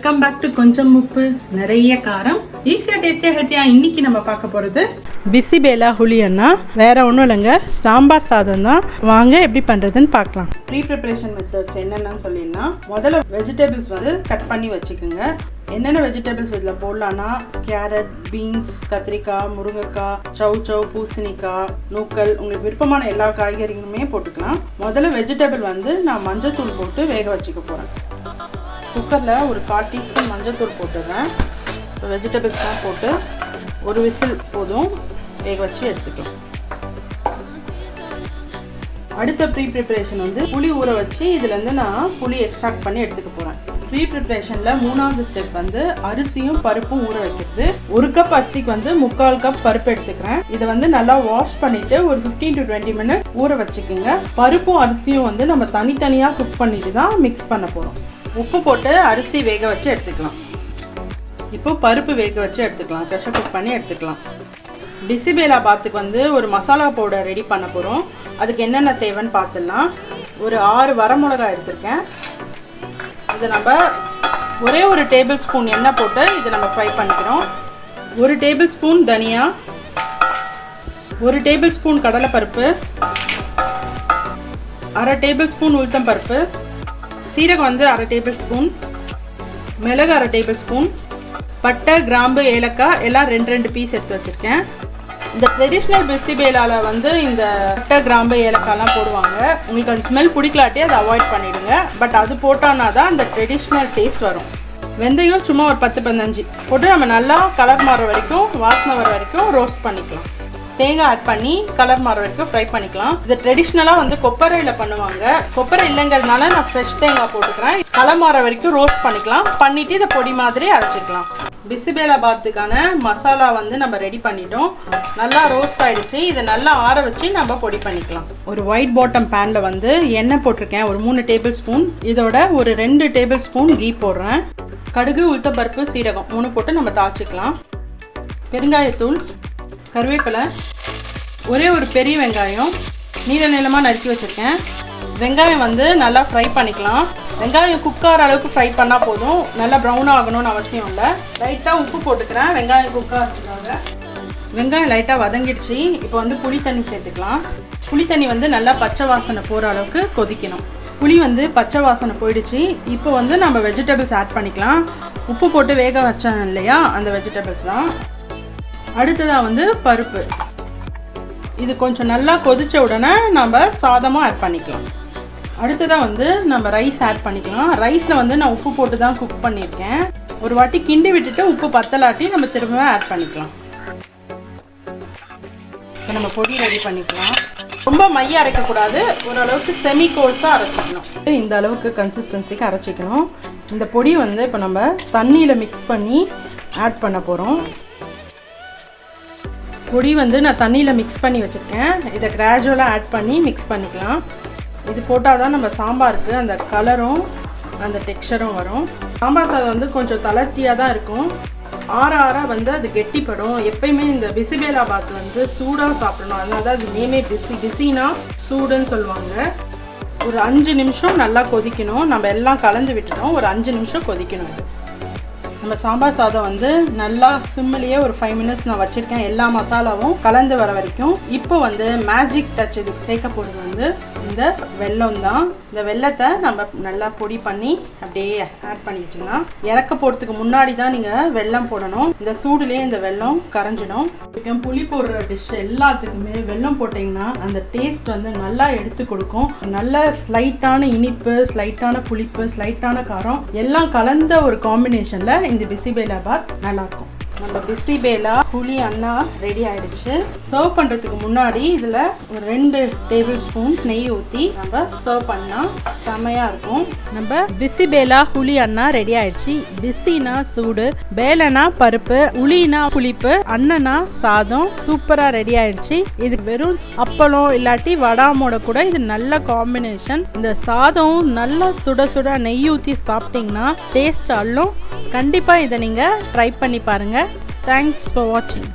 Welcome back to கொஞ்சம் உப்பு நிறைய காரம் ஈஸியா டேஸ்டியா ஹெல்த்தியா. இன்னைக்கு நம்ம பார்க்க போறது பிசி பேலா ஹுலியன்னா வேற ஒன்றும் இல்லைங்க, சாம்பார் சாதம் தான். வாங்க எப்படி பண்றதுன்னு பார்க்கலாம். ப்ரீ ப்ரிப்பரேஷன் மெத்தட்ஸ் என்னென்னு சொல்லிடலாம். முதல்ல வெஜிடபிள்ஸ் கட் பண்ணி வச்சுக்கோங்க. என்னென்ன வெஜிடபிள்ஸ் இதில் போடலான்னா கேரட், பீன்ஸ், கத்திரிக்காய், முருங்கைக்காய், சவு, பூசணிக்காய், நூக்கல், உங்களுக்கு விருப்பமான எல்லா காய்கறிகளுமே போட்டுக்கலாம். முதல்ல வெஜிடபிள் நான் மஞ்சத்தூள் போட்டு வேக வச்சுக்க போகிறேன். குக்கரில் ஒரு 1/4 டீஸ்பூன் மஞ்சத்தூள் போட்டுடுறேன். இப்போ வெஜிடபிள்ஸ்லாம் போட்டு ஒரு விசில் போதும், வேக வச்சு எடுத்துக்கலாம். அடுத்த ப்ரீ ப்ரிப்பரேஷன் புளி ஊற வச்சு இதுலேருந்து நான் புளி எக்ஸ்ட்ராக்ட் பண்ணி எடுத்துக்க போகிறேன். ப்ரீ ப்ரிப்பரேஷனில் 3வது ஸ்டெப் அரிசியும் பருப்பும் ஊற வைக்கிறது. 1 கப் அரிசிக்கு 3/4 கப் பருப்பு எடுத்துக்கிறேன். இதை நல்லா வாஷ் பண்ணிவிட்டு ஒரு 15 to 20 மினிட் ஊற வச்சுக்கோங்க. பருப்பும் அரிசியும் நம்ம தனித்தனியாக குக் பண்ணிட்டு தான் மிக்ஸ் பண்ண போகிறோம். உப்பு போட்டு அரிசி வேக வச்சு எடுத்துக்கலாம். இப்போ பருப்பு வேக வச்சு எடுத்துக்கலாம், ப்ரெஷர் குக் பண்ணி எடுத்துக்கலாம். பிசிபேலாபாத்துக்கு ஒரு மசாலா பவுடர் ரெடி பண்ண போகிறோம். அதுக்கு என்னென்ன தேவைன்னு பார்த்துடலாம். ஒரு 6 வரமிளகாய் எடுத்துருக்கேன். இதை நம்ம ஒரே ஒரு டேபிள் ஸ்பூன் எண்ணெய் போட்டு இதை நம்ம ஃப்ரை பண்ணிக்கிறோம். 1 டேபிள் ஸ்பூன் தனியா, 1 டேபிள் ஸ்பூன் கடலைப்பருப்பு, 1/2 டேபிள் ஸ்பூன் உளுத்தம் பருப்பு, சீரகம் 1/2 டேபிள் ஸ்பூன், மிளகு 1/2 டேபிள் ஸ்பூன், பட்டை, கிராம்பு, ஏலக்காய் எல்லாம் 2 பீஸ் எடுத்து வச்சுருக்கேன். இந்த ட்ரெடிஷ்னல் பிசிபேலாவில் இந்த பட்டை, கிராம்பு, ஏலக்காய்லாம் போடுவாங்க. உங்களுக்கு அந்த ஸ்மெல் பிடிக்கலாட்டி அதை அவாய்ட் பண்ணிவிடுங்க. பட் அது போட்டோன்னா தான் அந்த ட்ரெடிஷ்னல் டேஸ்ட் வரும். வெந்தயம் சும்மா ஒரு 10-15 போட்டு நம்ம நல்லா கலர் மாற வரைக்கும், வாசனை வர வரைக்கும் ரோஸ்ட் பண்ணிக்கலாம். தேங்காய் ஆட் பண்ணி கலர் மாற வரைக்கும் ஃப்ரை பண்ணிக்கலாம். இது ட்ரெடிஷ்னலாக கொப்பரையில் பண்ணுவாங்க. கொப்பரை இல்லைங்கிறதுனால நான் ஃப்ரெஷ் தேங்காய் போட்டுக்கிறேன். கலர் மாற வரைக்கும் ரோஸ்ட் பண்ணிக்கலாம். பண்ணிவிட்டு இதை பொடி மாதிரி அரைச்சிக்கலாம். பிசிபேலாபாத்துக்கான மசாலா நம்ம ரெடி பண்ணிட்டோம். நல்லா ரோஸ்ட் ஆகிடுச்சு. இதை நல்லா ஆற வச்சு நம்ம பொடி பண்ணிக்கலாம். ஒரு ஒயிட் பாட்டம் பேனில் எண்ணெய் போட்டிருக்கேன், ஒரு 3 டேபிள் ஸ்பூன். இதோட ஒரு 2 டேபிள் ஸ்பூன் கீ போடுறேன். கடுகு, உளுத்தம்பருப்பு, சீரகம் 3 போட்டு நம்ம தாளிச்சிக்கலாம். பெருங்காயத்தூள், கருவேப்பிலை, ஒரே ஒரு பெரிய வெங்காயம் நீளமாக நறுக்கி வச்சுருக்கேன். வெங்காயம் நல்லா ஃப்ரை பண்ணிக்கலாம். வெங்காயம் குக்கார அளவுக்கு ஃப்ரை பண்ணால் போதும், நல்லா ப்ரௌன் ஆகணும்னு அவசியம் இல்லை. லைட்டாக உப்பு போட்டுக்கிறேன் வெங்காயம் குக்காரத்துக்காக. வெங்காயம் லைட்டாக வதங்கிடுச்சு. இப்போ புளி தண்ணி சேர்த்துக்கலாம். புளி தண்ணி நல்லா பச்சை வாசனை போகிற அளவுக்கு கொதிக்கணும். புளி பச்சை வாசனை போயிடுச்சு. இப்போ நம்ம வெஜிடபிள்ஸ் ஆட் பண்ணிக்கலாம். உப்பு போட்டு வேக வச்சேன் இல்லையா, அந்த வெஜிடபிள்ஸ் தான். அடுத்ததாக பருப்பு. இது கொஞ்சம் நல்லா கொதித்த உடனே நம்ம சாதமும் ஆட் பண்ணிக்கலாம். அடுத்ததாக நம்ம ரைஸ் ஆட் பண்ணிக்கலாம். ரைஸில் நான் உப்பு போட்டு தான் குக் பண்ணியிருக்கேன். ஒரு வாட்டி கிண்டி விட்டுட்டு உப்பு பத்தலாட்டி நம்ம திரும்பவும் ஆட் பண்ணிக்கலாம். இப்போ நம்ம பொடி ரெடி பண்ணிக்கலாம். ரொம்ப மைய அரைக்கக்கூடாது, ஓரளவுக்கு செமி கோர்ஸாக அரைச்சிக்கணும். இந்த அளவுக்கு கன்சிஸ்டன்சிக்கு அரைச்சிக்கணும். இந்த பொடி இப்போ நம்ம தண்ணியில் மிக்ஸ் பண்ணி ஆட் பண்ண போகிறோம். பொடி நான் தண்ணியில் மிக்ஸ் பண்ணி வச்சுருக்கேன். இதை கிராஜுவலாக ஆட் பண்ணி மிக்ஸ் பண்ணிக்கலாம். இது போட்டால் தான் நம்ம சாம்பாருக்கு அந்த கலரும் அந்த டெக்ஸ்சரும் வரும். சாம்பார் சாதம் கொஞ்சம் தளர்த்தியாக தான் இருக்கும். ஆற அது கெட்டிப்படும். எப்பயுமே இந்த பிசிபேலாபாத் சூடாக சாப்பிடணும். அதனால தான் அது நேமே பிசினா சூடுன்னு சொல்லுவாங்க. ஒரு 5 நிமிஷம் நல்லா கொதிக்கணும். நம்ம எல்லாம் கலந்து விட்டுட்டோம். ஒரு 5 நிமிஷம் கொதிக்கணும். இது நம்ம சாம்பார் சாதம் நல்லா சிம்மிலேயே ஒரு 5 மினிட்ஸ் நான் வச்சுருக்கேன், எல்லா மசாலாவும் கலந்து வர வரைக்கும். இப்போ மேஜிக் டச் இதுக்கு சேர்க்க போகிறது இந்த வெல்லம் தான். இந்த வெல்லத்தை நம்ம நல்லா பொடி பண்ணி அப்படியே ஆட் பண்ணி வச்சுக்கலாம். இறக்க போகிறதுக்கு முன்னாடி தான் நீங்கள் வெல்லம் போடணும். இந்த சூடுலேயே இந்த வெல்லம் கரைஞ்சிடும். புளி போடுற டிஷ் எல்லாத்துக்குமே வெல்லம் போட்டிங்கன்னா அந்த டேஸ்ட் நல்லா எடுத்து கொடுக்கும். நல்ல ஸ்லைட்டான இனிப்பு, ஸ்லைட்டான புளிப்பு, ஸ்லைட்டான காரம் எல்லாம் கலந்த ஒரு காம்பினேஷனில் இந்த பிசிபேலாபாத் நல்லாயிருக்கும். நம்ம பிசிபேலா புளி அண்ணா ரெடி ஆகிடுச்சு. சர்வ் பண்ணுறதுக்கு முன்னாடி இதில் ஒரு 2 டேபிள் ஸ்பூன் நெய் ஊற்றி நம்ம சர்வ் பண்ணால் செமையாக இருக்கும். நம்ம பிசிபேலா புளி அண்ணா ரெடி ஆகிடுச்சு. பிசினா சூடு, பேலனா பருப்பு, உளினா புளிப்பு, அண்ணனா சாதம் சூப்பராக ரெடி ஆகிடுச்சு. இது வெறும் அப்பளம் இல்லாட்டி வடாமோட கூட இது நல்ல காம்பினேஷன். இந்த சாதம் நல்லா சுட சுட நெய் ஊற்றி சாப்பிட்டிங்கன்னா டேஸ்ட் அள்ளும். கண்டிப்பாக இதை நீங்கள் ட்ரை பண்ணி பாருங்கள். Thanks for watching.